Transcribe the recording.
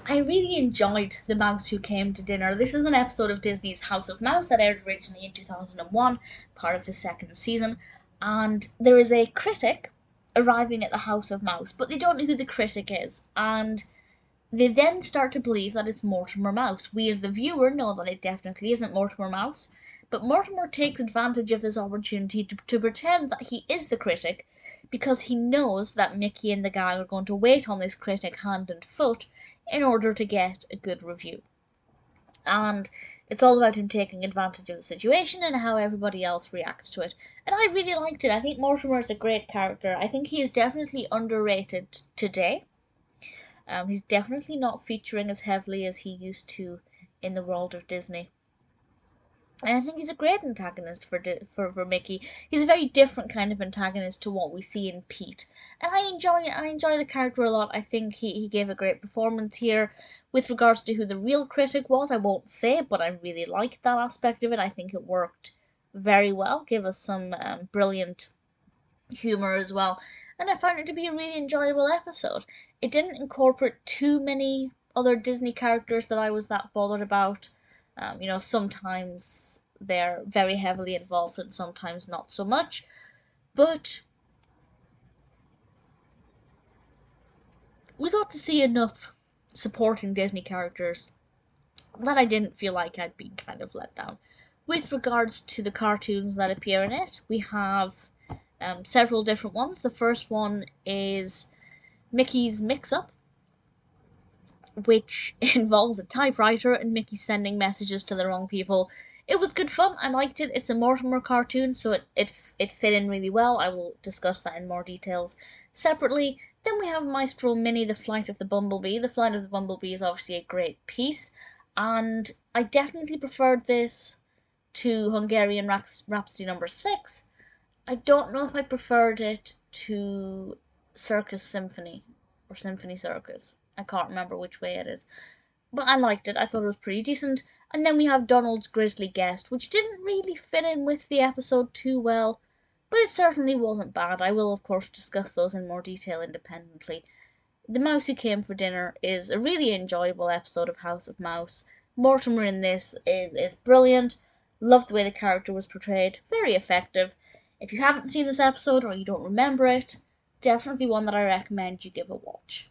I really enjoyed The Mouse Who Came to Dinner. This is an episode of Disney's House of Mouse that aired originally in 2001, part of the second season, and there is a critic arriving at the House of Mouse, but they don't know who the critic is, and they then start to believe that it's Mortimer Mouse. We as the viewer know that it definitely isn't Mortimer Mouse, but Mortimer takes advantage of this opportunity to pretend that he is the critic, because he knows that Mickey and the gang are going to wait on this critic hand and foot in order to get a good review. And it's all about him taking advantage of the situation and how everybody else reacts to it. And I really liked it. I think Mortimer is a great character. I think he is definitely underrated today. He's definitely not featuring as heavily as he used to in the world of Disney. And I think he's a great antagonist for Mickey. He's a very different kind of antagonist to what we see in Pete. And I enjoy the character a lot. I think he gave a great performance here. With regards to who the real critic was, I won't say, but I really liked that aspect of it. I think it worked very well. Gave us some brilliant humour as well. And I found it to be a really enjoyable episode. It didn't incorporate too many other Disney characters that I was that bothered about. Sometimes they're very heavily involved and sometimes not so much. But we got to see enough supporting Disney characters that I didn't feel like I'd been kind of let down. With regards to the cartoons that appear in it, we have several different ones. The first one is Mickey's Mix-Up, which involves a typewriter and Mickey sending messages to the wrong people. It was good fun. I liked it. It's a Mortimer cartoon, so it fit in really well. I will discuss that in more details separately. Then we have Maestro Minnie, The Flight of the Bumblebee. The Flight of the Bumblebee is obviously a great piece, and I definitely preferred this to Hungarian Rhapsody No. 6. I don't know if I preferred it to Circus Symphony or Symphony Circus. I can't remember which way it is. But I liked it. I thought it was pretty decent. And then we have Donald's Grisly Guest, which didn't really fit in with the episode too well, but it certainly wasn't bad. I will, of course, discuss those in more detail independently. The Mouse Who Came for Dinner is a really enjoyable episode of House of Mouse. Mortimer in this is brilliant. Loved the way the character was portrayed. Very effective. If you haven't seen this episode or you don't remember it, definitely one that I recommend you give a watch.